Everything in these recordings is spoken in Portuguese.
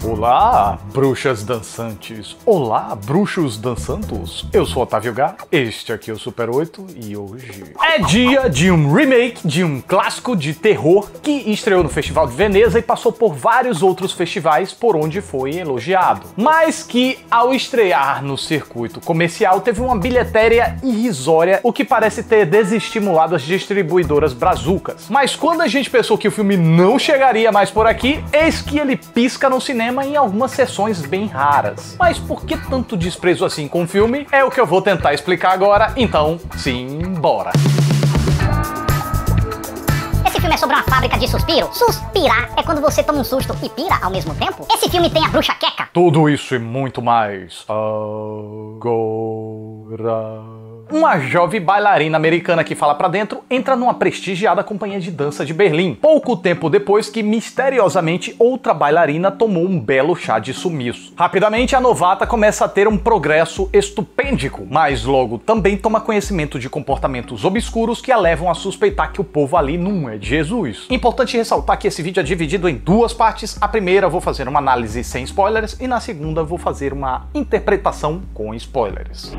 Olá, bruxas dançantes! Olá, bruxos dançantos! Eu sou Otávio Gá, este aqui é o Super 8 e hoje é dia de um remake de um clássico de terror que estreou no Festival de Veneza e passou por vários outros festivais por onde foi elogiado, mas que ao estrear no circuito comercial teve uma bilheteria irrisória, o que parece ter desestimulado as distribuidoras brazucas. Mas quando a gente pensou que o filme não chegaria mais por aqui, eis que ele pisca no cinema em algumas sessões bem raras. Mas por que tanto desprezo assim com o filme? É o que eu vou tentar explicar agora, então sim, bora! Esse filme é sobre uma fábrica de suspiro? Suspirar é quando você toma um susto e pira ao mesmo tempo? Esse filme tem a bruxa Queca? Tudo isso e muito mais agora. Uma jovem bailarina americana que fala pra dentro entra numa prestigiada companhia de dança de Berlim, pouco tempo depois que misteriosamente outra bailarina tomou um belo chá de sumiço. Rapidamente a novata começa a ter um progresso estupêndico, mas logo também toma conhecimento de comportamentos obscuros que a levam a suspeitar que o povo ali não é de Jesus. Importante ressaltar que esse vídeo é dividido em duas partes. A primeira eu vou fazer uma análise sem spoilers e na segunda eu vou fazer uma interpretação com spoilers.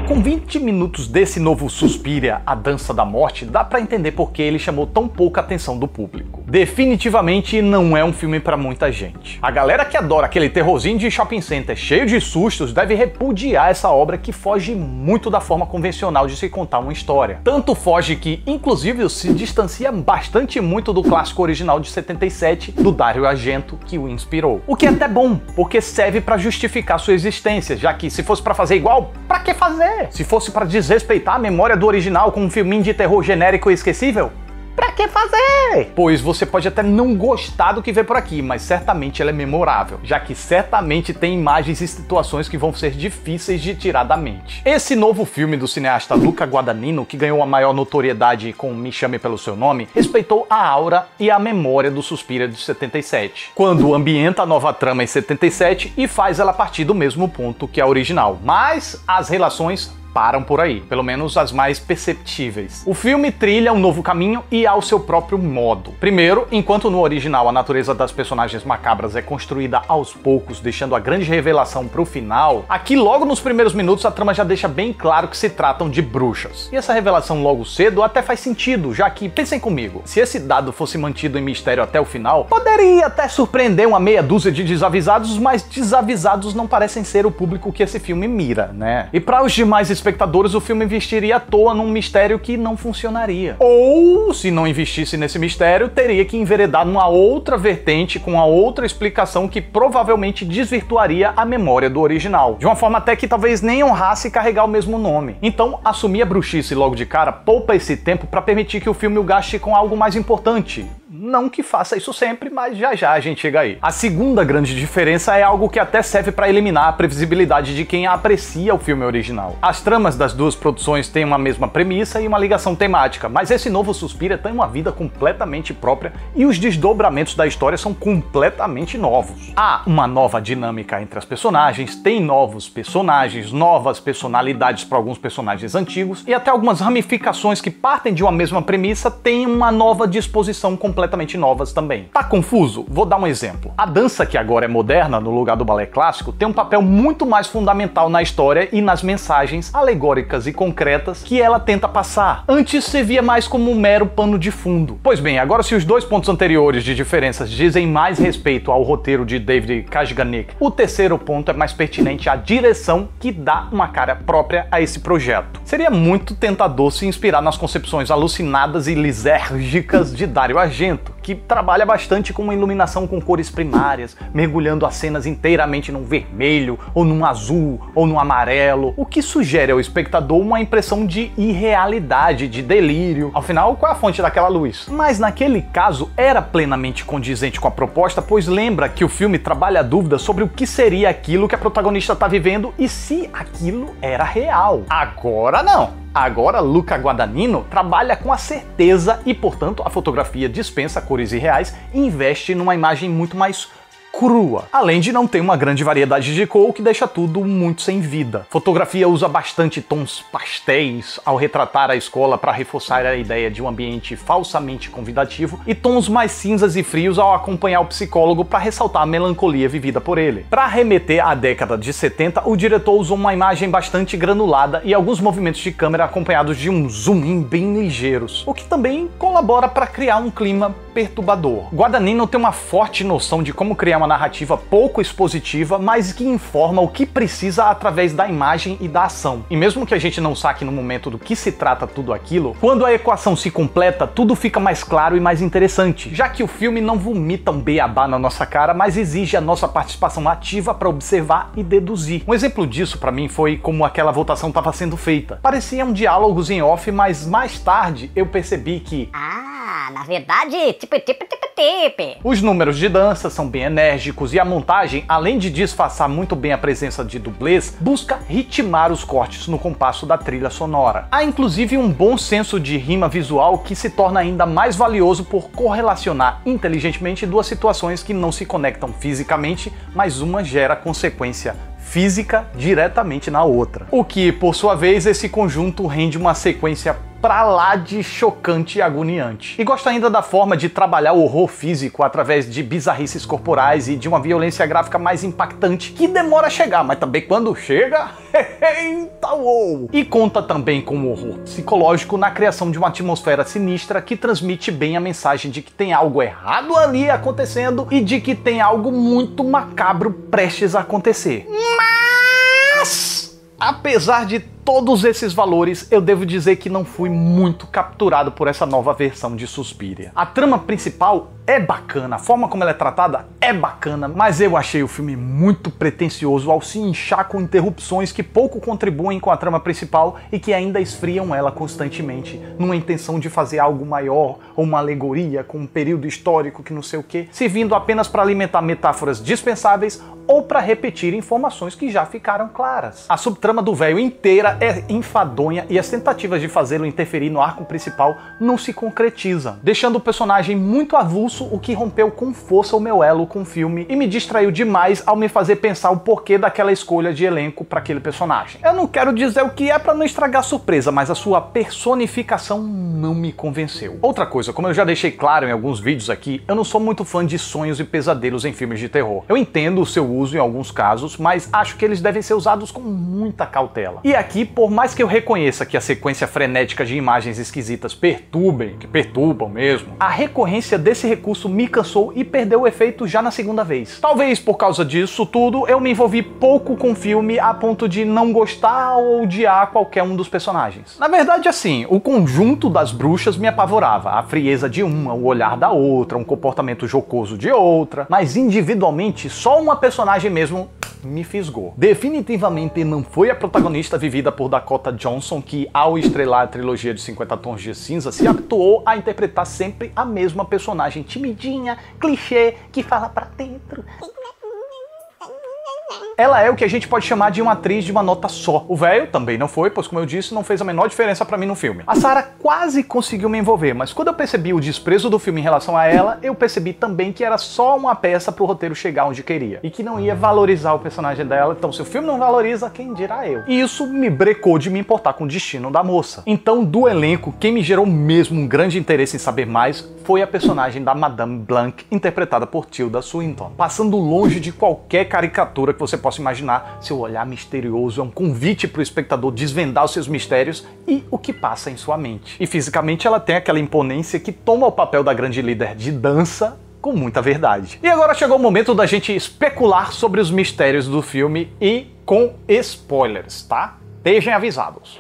Com 20 minutos desse novo Suspiria, A Dança da Morte, dá pra entender por que ele chamou tão pouca atenção do público. Definitivamente não é um filme pra muita gente. A galera que adora aquele terrorzinho de shopping center cheio de sustos deve repudiar essa obra que foge muito da forma convencional de se contar uma história. Tanto foge que, inclusive, se distancia bastante muito do clássico original de 77 do Dario Argento que o inspirou. O que é até bom, porque serve pra justificar sua existência, já que se fosse pra fazer igual, pra que fazer? Se fosse para desrespeitar a memória do original com um filminho de terror genérico e esquecível, pra que fazer? Pois você pode até não gostar do que vê por aqui, mas certamente ela é memorável, já que certamente tem imagens e situações que vão ser difíceis de tirar da mente. Esse novo filme do cineasta Luca Guadagnino, que ganhou a maior notoriedade com Me Chame Pelo Seu Nome, respeitou a aura e a memória do Suspiria de 77, quando ambienta a nova trama em 77 e faz ela partir do mesmo ponto que a original, mas as relações param por aí, pelo menos as mais perceptíveis. O filme trilha um novo caminho e ao seu próprio modo. Primeiro, enquanto no original a natureza das personagens macabras é construída aos poucos, deixando a grande revelação pro final, aqui logo nos primeiros minutos a trama já deixa bem claro que se tratam de bruxas. E essa revelação logo cedo até faz sentido, já que, pensem comigo, se esse dado fosse mantido em mistério até o final, poderia até surpreender uma meia dúzia de desavisados, mas desavisados não parecem ser o público que esse filme mira, né? E para os demais espectadores, o filme investiria à toa num mistério que não funcionaria. Ou, se não investisse nesse mistério, teria que enveredar numa outra vertente com a outra explicação que provavelmente desvirtuaria a memória do original, de uma forma até que talvez nem honrasse carregar o mesmo nome. Então, assumir a bruxice logo de cara poupa esse tempo para permitir que o filme o gaste com algo mais importante. Não que faça isso sempre, mas já já a gente chega aí. A segunda grande diferença é algo que até serve para eliminar a previsibilidade de quem aprecia o filme original. As tramas das duas produções têm uma mesma premissa e uma ligação temática, mas esse novo Suspiria tem uma vida completamente própria e os desdobramentos da história são completamente novos. Há uma nova dinâmica entre as personagens, tem novos personagens, novas personalidades para alguns personagens antigos e até algumas ramificações que partem de uma mesma premissa têm uma nova disposição completamente novas também. Tá confuso? Vou dar um exemplo. A dança, que agora é moderna no lugar do balé clássico, tem um papel muito mais fundamental na história e nas mensagens alegóricas e concretas que ela tenta passar. Antes servia mais como um mero pano de fundo. Pois bem, agora se os dois pontos anteriores de diferenças dizem mais respeito ao roteiro de David Kajganich, o terceiro ponto é mais pertinente à direção que dá uma cara própria a esse projeto. Seria muito tentador se inspirar nas concepções alucinadas e lisérgicas de Dario Argento, que trabalha bastante com uma iluminação com cores primárias, mergulhando as cenas inteiramente num vermelho, ou num azul, ou num amarelo, o que sugere ao espectador uma impressão de irrealidade, de delírio. Afinal, qual é a fonte daquela luz? Mas naquele caso era plenamente condizente com a proposta, pois lembra que o filme trabalha a dúvida sobre o que seria aquilo que a protagonista está vivendo e se aquilo era real. Agora não! Agora, Luca Guadagnino trabalha com a certeza e, portanto, a fotografia dispensa cores irreais e investe numa imagem muito mais crua, além de não ter uma grande variedade de cor, o que deixa tudo muito sem vida. A fotografia usa bastante tons pastéis ao retratar a escola para reforçar a ideia de um ambiente falsamente convidativo e tons mais cinzas e frios ao acompanhar o psicólogo para ressaltar a melancolia vivida por ele. Para remeter à década de 70, o diretor usou uma imagem bastante granulada e alguns movimentos de câmera acompanhados de um zoom in bem ligeiros, o que também colabora para criar um clima perturbador. Guadagnino tem uma forte noção de como criar uma narrativa pouco expositiva, mas que informa o que precisa através da imagem e da ação. E mesmo que a gente não saque no momento do que se trata tudo aquilo, quando a equação se completa, tudo fica mais claro e mais interessante, já que o filme não vomita um beabá na nossa cara, mas exige a nossa participação ativa para observar e deduzir. Um exemplo disso para mim foi como aquela votação estava sendo feita. Pareciam diálogos em off, mas mais tarde eu percebi que na verdade, tipo. Os números de dança são bem enérgicos e a montagem, além de disfarçar muito bem a presença de dublês, busca ritmar os cortes no compasso da trilha sonora. Há inclusive um bom senso de rima visual que se torna ainda mais valioso por correlacionar inteligentemente duas situações que não se conectam fisicamente, mas uma gera consequência física diretamente na outra. O que, por sua vez, esse conjunto rende uma sequência pra lá de chocante e agoniante. E gosto ainda da forma de trabalhar o horror físico através de bizarrices corporais e de uma violência gráfica mais impactante, que demora a chegar, mas também quando chega, eita uou! E conta também com o horror psicológico na criação de uma atmosfera sinistra que transmite bem a mensagem de que tem algo errado ali acontecendo e de que tem algo muito macabro prestes a acontecer. Mas, apesar de todos esses valores, eu devo dizer que não fui muito capturado por essa nova versão de Suspiria. A trama principal é bacana, a forma como ela é tratada é bacana, mas eu achei o filme muito pretensioso ao se inchar com interrupções que pouco contribuem com a trama principal e que ainda esfriam ela constantemente, numa intenção de fazer algo maior, ou uma alegoria com um período histórico que não sei o que, servindo apenas para alimentar metáforas dispensáveis ou para repetir informações que já ficaram claras. A subtrama do velho inteira é enfadonha e as tentativas de fazê-lo interferir no arco principal não se concretizam, deixando o personagem muito avulso, o que rompeu com força o meu elo com o filme e me distraiu demais ao me fazer pensar o porquê daquela escolha de elenco para aquele personagem. Eu não quero dizer o que é para não estragar a surpresa, mas a sua personificação não me convenceu. Outra coisa, como eu já deixei claro em alguns vídeos aqui, eu não sou muito fã de sonhos e pesadelos em filmes de terror. Eu entendo o seu uso em alguns casos, mas acho que eles devem ser usados com muita cautela. E aqui, por mais que eu reconheça que a sequência frenética de imagens esquisitas perturbam mesmo, a recorrência desse recurso me cansou e perdeu o efeito já na segunda vez. Talvez por causa disso tudo, eu me envolvi pouco com o filme a ponto de não gostar ou odiar qualquer um dos personagens. Na verdade, assim, o conjunto das bruxas me apavorava. A frieza de uma, o olhar da outra, um comportamento jocoso de outra, mas individualmente, só uma personagem mesmo me fisgou. Definitivamente não foi a protagonista vivida por Dakota Johnson que, ao estrelar a trilogia de 50 Tons de Cinza, se habituou a interpretar sempre a mesma personagem timidinha, clichê, que fala pra dentro. Ela é o que a gente pode chamar de uma atriz de uma nota só. O velho também não foi, pois como eu disse, não fez a menor diferença pra mim no filme. A Sarah quase conseguiu me envolver, mas quando eu percebi o desprezo do filme em relação a ela, eu percebi também que era só uma peça pro roteiro chegar onde queria, e que não ia valorizar o personagem dela, então se o filme não valoriza, quem dirá eu? E isso me brecou de me importar com o destino da moça. Então, do elenco, quem me gerou mesmo um grande interesse em saber mais foi a personagem da Madame Blanc, interpretada por Tilda Swinton. Passando longe de qualquer caricatura que você possa imaginar, seu olhar misterioso é um convite para o espectador desvendar os seus mistérios e o que passa em sua mente. E fisicamente ela tem aquela imponência que toma o papel da grande líder de dança com muita verdade. E agora chegou o momento da gente especular sobre os mistérios do filme e com spoilers, tá? Estejam avisados.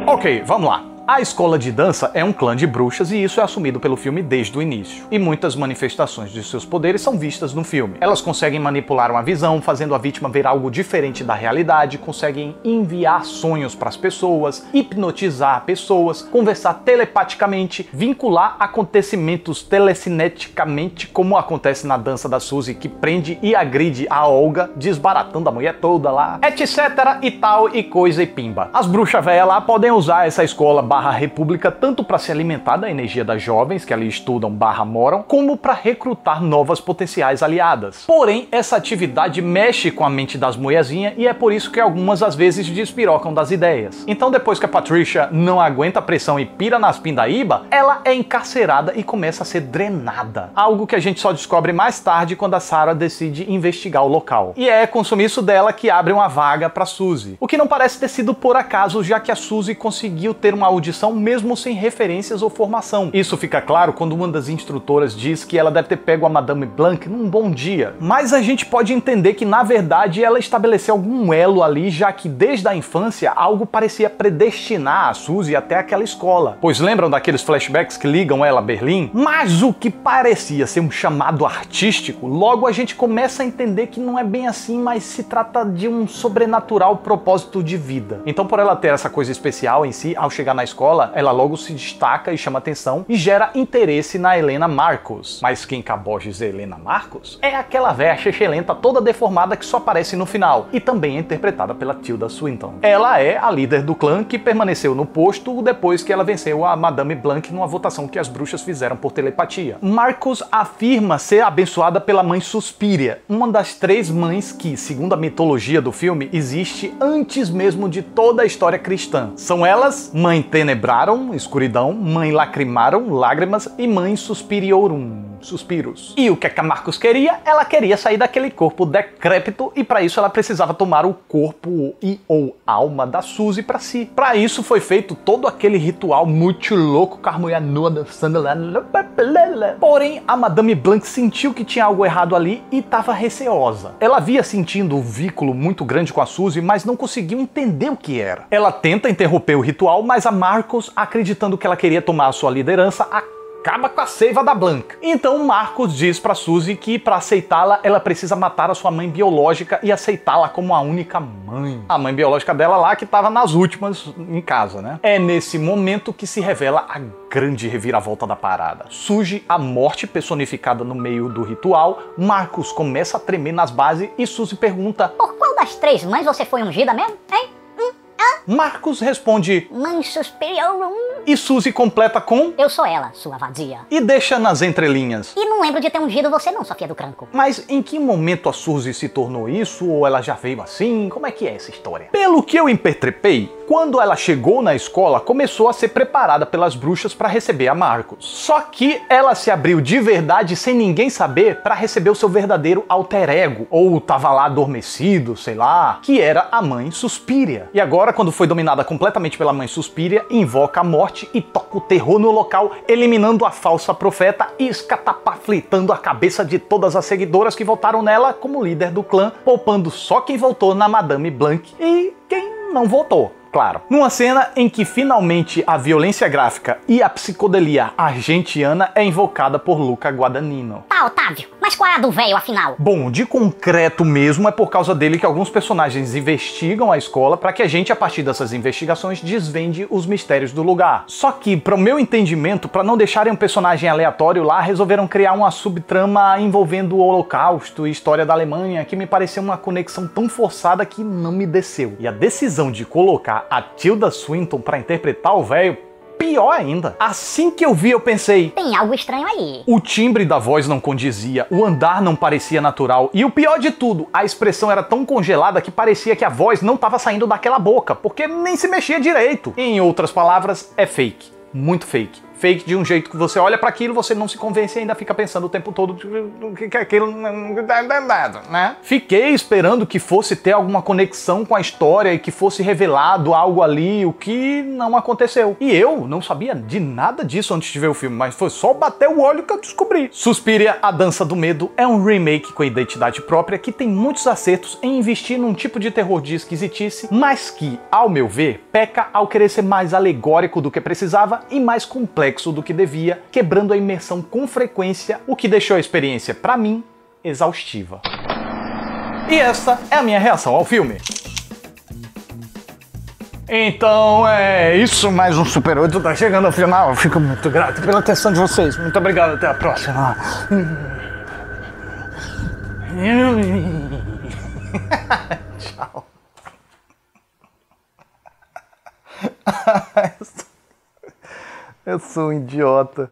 Ok, vamos lá. A escola de dança é um clã de bruxas e isso é assumido pelo filme desde o início. E muitas manifestações de seus poderes são vistas no filme. Elas conseguem manipular uma visão, fazendo a vítima ver algo diferente da realidade, conseguem enviar sonhos para as pessoas, hipnotizar pessoas, conversar telepaticamente, vincular acontecimentos telecineticamente, como acontece na dança da Suzy, que prende e agride a Olga, desbaratando a mulher toda lá, etc e tal e coisa e pimba. As bruxas velhas lá podem usar essa escola República tanto para se alimentar da energia das jovens que ali estudam moram, como para recrutar novas potenciais aliadas. Porém, essa atividade mexe com a mente das mulherzinhas e é por isso que algumas às vezes despirocam das ideias. Então depois que a Patricia não aguenta a pressão e pira nas pindaíba, ela é encarcerada e começa a ser drenada. Algo que a gente só descobre mais tarde quando a Sarah decide investigar o local. E é com o sumiço dela que abre uma vaga para Suzy. O que não parece ter sido por acaso, já que a Suzy conseguiu ter uma audição mesmo sem referências ou formação. Isso fica claro quando uma das instrutoras diz que ela deve ter pego a Madame Blanc num bom dia. Mas a gente pode entender que na verdade ela estabeleceu algum elo ali, já que desde a infância algo parecia predestinar a Suzy até aquela escola. Pois lembram daqueles flashbacks que ligam ela a Berlim? Mas o que parecia ser um chamado artístico, logo a gente começa a entender que não é bem assim, mas se trata de um sobrenatural propósito de vida. Então, por ela ter essa coisa especial em si, ao chegar na escola, ela logo se destaca e chama atenção e gera interesse na Helena Marcos. Mas quem acabou de dizer Helena Marcos é aquela véia chechelenta toda deformada que só aparece no final e também é interpretada pela Tilda Swinton. Ela é a líder do clã que permaneceu no posto depois que ela venceu a Madame Blanc numa votação que as bruxas fizeram por telepatia. Marcos afirma ser abençoada pela mãe Suspiria, uma das 3 mães que, segundo a mitologia do filme, existe antes mesmo de toda a história cristã. São elas Mãe Tenebrarum, escuridão, Mãe Lacrimarum, lágrimas e Mãe Suspiriorum, suspiros. E o que a Marcos queria? Ela queria sair daquele corpo decrépito e para isso ela precisava tomar o corpo e ou alma da Suzy para si. Para isso foi feito todo aquele ritual muito louco com a mulher nua dançando lá. Porém, a Madame Blanc sentiu que tinha algo errado ali e estava receosa. Ela via sentindo um vínculo muito grande com a Suzy, mas não conseguiu entender o que era. Ela tenta interromper o ritual, mas a Marcos, acreditando que ela queria tomar a sua liderança, acaba com a seiva da Blanca. Então Marcos diz pra Suzy que para aceitá-la, ela precisa matar a sua mãe biológica e aceitá-la como a única mãe. A mãe biológica dela lá que tava nas últimas em casa, né? É nesse momento que se revela a grande reviravolta da parada. Surge a morte personificada no meio do ritual, Marcos começa a tremer nas bases e Suzy pergunta: por qual das 3 mães você foi ungida mesmo, hein? Marcos responde: Mãe Suspiriorum. E Suzy completa com: eu sou ela, sua vadia. E deixa nas entrelinhas: e não lembro de ter ungido você não, Sofia do Cranco. Mas em que momento a Suzy se tornou isso? Ou ela já veio assim? Como é que é essa história? Pelo que eu interpretei, quando ela chegou na escola, começou a ser preparada pelas bruxas para receber a Marcos. Só que ela se abriu de verdade sem ninguém saber para receber o seu verdadeiro alter ego, ou tava lá adormecido, sei lá, que era a mãe Suspiria. E agora, quando foi dominada completamente pela mãe Suspiria, invoca a morte e toca o terror no local, eliminando a falsa profeta e escatapaflitando a cabeça de todas as seguidoras que votaram nela como líder do clã, poupando só quem votou na Madame Blanc e quem não votou. Claro. Numa cena em que finalmente a violência gráfica e a psicodelia argentiana é invocada por Luca Guadagnino. Tá, Otávio, mas qual é a do velho, afinal? Bom, de concreto mesmo, é por causa dele que alguns personagens investigam a escola para que a gente, a partir dessas investigações, desvende os mistérios do lugar. Só que, para o meu entendimento, para não deixarem um personagem aleatório lá, resolveram criar uma subtrama envolvendo o Holocausto e história da Alemanha, que me pareceu uma conexão tão forçada que não me desceu. E a decisão de colocar a Tilda Swinton para interpretar o velho, pior ainda. Assim que eu vi, eu pensei: tem algo estranho aí. O timbre da voz não condizia, o andar não parecia natural e o pior de tudo, a expressão era tão congelada que parecia que a voz não estava saindo daquela boca, porque nem se mexia direito. Em outras palavras, é fake. Muito fake. Fake de um jeito que você olha para aquilo, você não se convence e ainda fica pensando o tempo todo que aquilo não dá nada, né? Fiquei esperando que fosse ter alguma conexão com a história e que fosse revelado algo ali, o que não aconteceu. E eu não sabia de nada disso antes de ver o filme, mas foi só bater o olho que eu descobri. Suspiria, A Dança do Medo é um remake com identidade própria que tem muitos acertos em investir num tipo de terror de esquisitice, mas que, ao meu ver, peca ao querer ser mais alegórico do que precisava e mais complexo do que devia, quebrando a imersão com frequência, o que deixou a experiência, pra mim, exaustiva. E essa é a minha reação ao filme. Então é isso, mais um Super 8 tá chegando ao final. Eu fico muito grato pela atenção de vocês. Muito obrigado, até a próxima. Tchau. Eu sou um idiota.